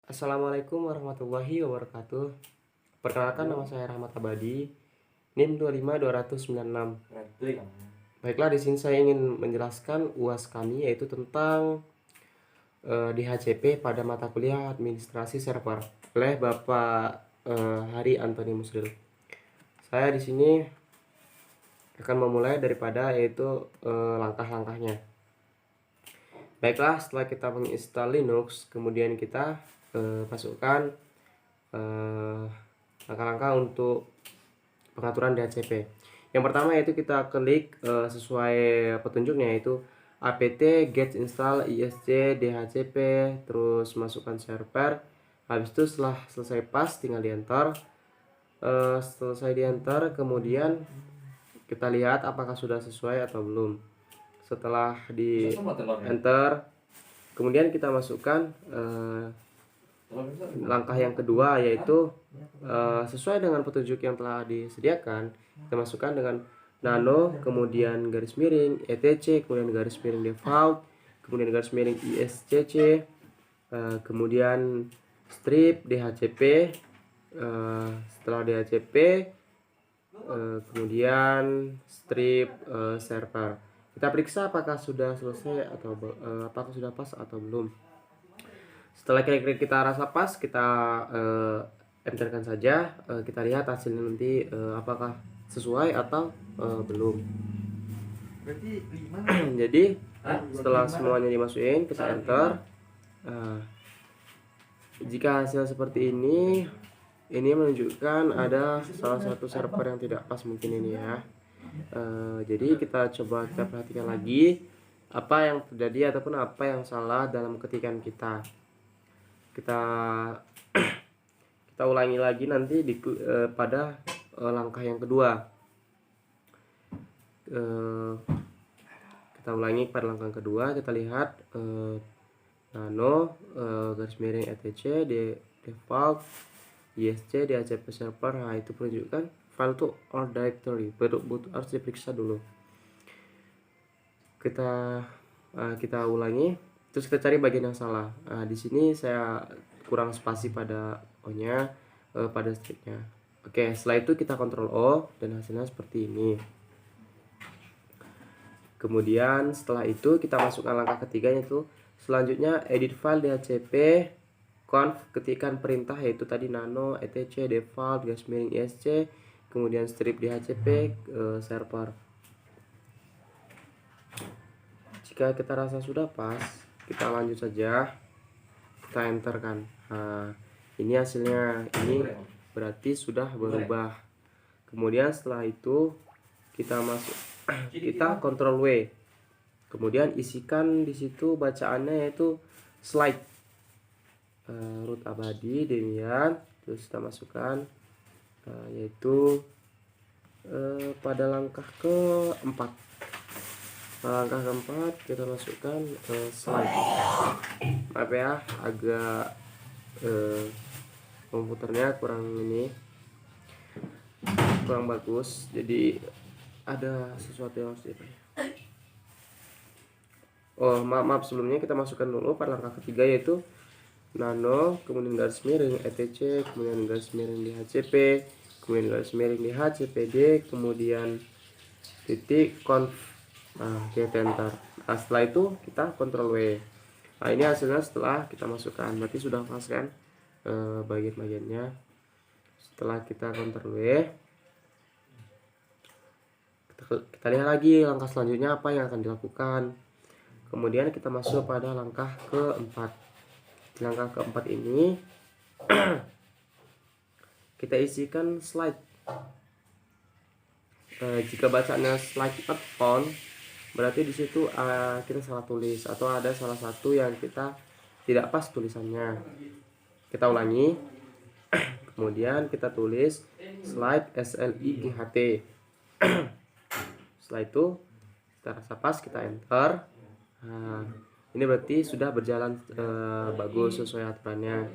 Assalamualaikum warahmatullahi wabarakatuh. Perkenalkan, nama saya Rahmat Abadi, NIM 25296. Baiklah, di sini saya ingin menjelaskan UAS kami, yaitu tentang DHCP pada mata kuliah Administrasi Server oleh Bapak Hari Antoni Musril. Saya di sini akan memulai daripada yaitu langkah-langkahnya. Baiklah, setelah kita menginstal Linux, kemudian kita masukkan langkah-langkah untuk pengaturan DHCP. Yang pertama yaitu kita klik sesuai petunjuknya, yaitu apt get install isc dhcp, terus masukkan server. Habis itu setelah selesai pas tinggal di enter. Selesai di enter, kemudian kita lihat apakah sudah sesuai atau belum. Setelah di enter, kemudian kita masukkan langkah yang kedua, yaitu sesuai dengan petunjuk yang telah disediakan. Kita masukkan dengan nano, kemudian garis miring etc, kemudian garis miring default, kemudian garis miring iscc, kemudian strip dhcp, setelah dhcp, kemudian strip server. Kita periksa apakah sudah selesai atau apakah sudah pas atau belum. Setelah kira-kira kita rasa pas, kita enterkan saja. Kita lihat hasilnya nanti apakah sesuai atau belum. Jadi setelah semuanya dimasukin, kita enter. Jika hasil seperti ini menunjukkan ada salah satu server yang tidak pas mungkin ini ya. Jadi kita perhatikan lagi apa yang terjadi ataupun apa yang salah dalam ketikan kita. Kita ulangi lagi nanti pada langkah yang kedua. Kita ulangi pada langkah kedua. Kita lihat nano, garis miring etc, default, isc, dhcp server. Nah, itu menunjukkan file to or directory, harus diperiksa dulu. Kita ulangi. Terus kita cari bagian yang salah. Di sini saya kurang spasi pada O-nya, pada stripnya. Oke, setelah itu kita Ctrl O dan hasilnya seperti ini. Kemudian setelah itu kita masukkan langkah ketiga, yaitu selanjutnya edit file dhcp conf, ketikkan perintah yaitu tadi nano etc default garis miring isc, kemudian strip dhcp server. Jika kita rasa sudah pas, kita lanjut saja, kita enter kan. Nah, ini hasilnya, ini berarti sudah berubah. Kemudian setelah itu kita kita Ctrl W, kemudian isikan di situ bacaannya yaitu slide root abadi demikian. Terus kita masukkan yaitu pada langkah keempat. Langkah keempat kita masukkan slide. Maaf ya, agak komputernya kurang bagus, jadi ada sesuatu yang harus maaf sebelumnya kita masukkan dulu pada langkah ketiga, yaitu nano, kemudian garis miring etc, kemudian garis miring dhcp, kemudian garis miring dhcpd, kemudian titik conf. Nah, kita enter. Nah, setelah itu kita Ctrl W. Nah, ini hasilnya setelah kita masukkan, berarti sudah pas kan bagian-bagiannya. Setelah kita Ctrl W, kita lihat lagi langkah selanjutnya apa yang akan dilakukan. Kemudian kita masuk pada langkah keempat. Di langkah keempat ini kita isikan slide. Jika bacanya slide not on, berarti di situ kita salah tulis atau ada salah satu yang kita tidak pas tulisannya. Kita ulangi. Kemudian kita tulis slide slight. Setelah itu kita rasa pas, kita enter. Nah, ini berarti sudah berjalan bagus sesuai aturannya.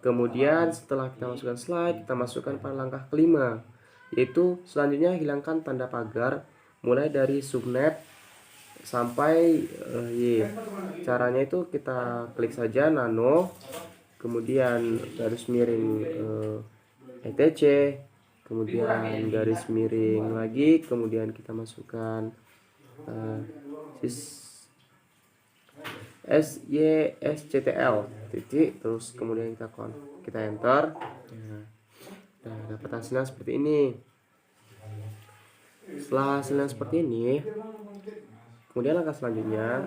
Kemudian setelah kita masukkan slide, kita masukkan pada langkah kelima, yaitu selanjutnya hilangkan tanda pagar mulai dari subnet sampai Y. Caranya itu kita klik saja nano, kemudian garis miring etc, kemudian garis miring lagi, kemudian kita masukkan SYSCTL titik, terus kemudian kita enter. Nah, dapat hasilnya seperti ini. Setelah hasilnya seperti ini, kemudian langkah selanjutnya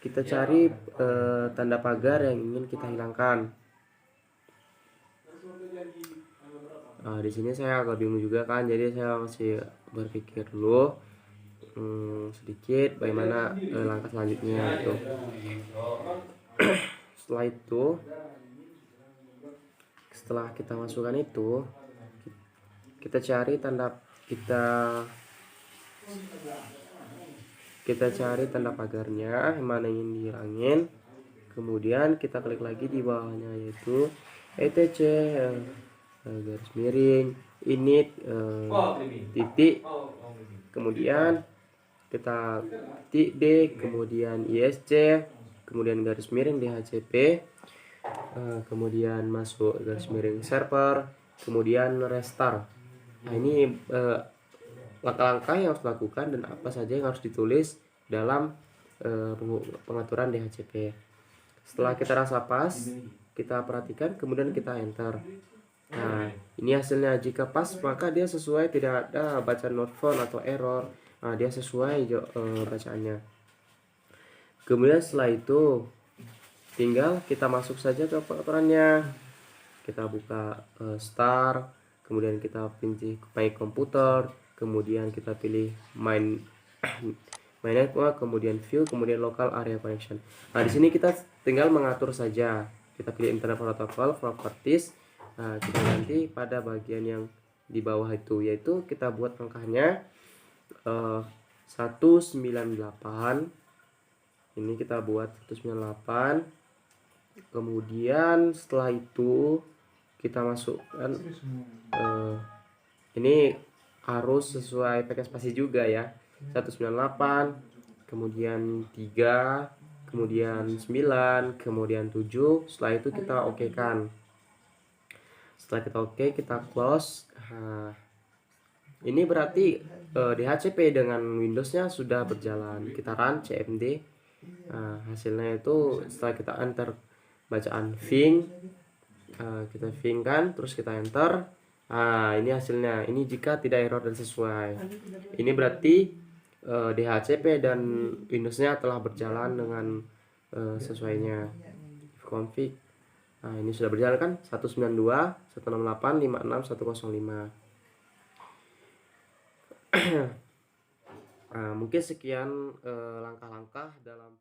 kita cari tanda pagar yang ingin kita hilangkan. Nah, di sini saya agak bingung juga kan, jadi saya masih berpikir dulu sedikit bagaimana langkah selanjutnya itu. Setelah kita masukkan itu, kita cari tanda pagarnya yang mana ingin dihilangin, kemudian kita klik lagi di bawahnya yaitu etc garis miring init titik, kemudian kita titik D, kemudian ISC, kemudian garis miring DHCP, kemudian masuk garis miring server, kemudian restart. Nah, ini langkah-langkah yang harus dilakukan dan apa saja yang harus ditulis dalam pengaturan DHCP. Setelah kita rasa pas, kita perhatikan, kemudian kita enter. Nah, ini hasilnya. Jika pas maka dia sesuai, tidak ada bacaan not found atau error. Nah, dia sesuai bacaannya. Kemudian setelah itu tinggal kita masuk saja ke pengaturannya. Kita buka start, kemudian kita pilih my komputer, kemudian kita pilih my network, kemudian view, kemudian local area connection. Nah, di sini kita tinggal mengatur saja. Kita pilih internet protocol properties. Nah, kita ganti pada bagian yang di bawah itu, yaitu kita buat langkahnya 198. Ini kita buat 198. Kemudian setelah itu kita masukkan ini harus sesuai pakai spasi juga ya. 198, kemudian 3, kemudian 9, kemudian 7. Setelah itu kita oke kan. Setelah kita oke, kita close. Nah, ini berarti DHCP dengan Windowsnya sudah berjalan. Kita run cmd. Nah, hasilnya itu setelah kita enter bacaan Ving, kita Ving kan, terus kita enter. Nah, ini hasilnya. Ini jika tidak error dan sesuai. Ini berarti DHCP dan Windowsnya telah berjalan dengan sesuainya. Config. Nah, ini sudah berjalan kan, 192 168 56 105. Nah, mungkin sekian langkah-langkah dalam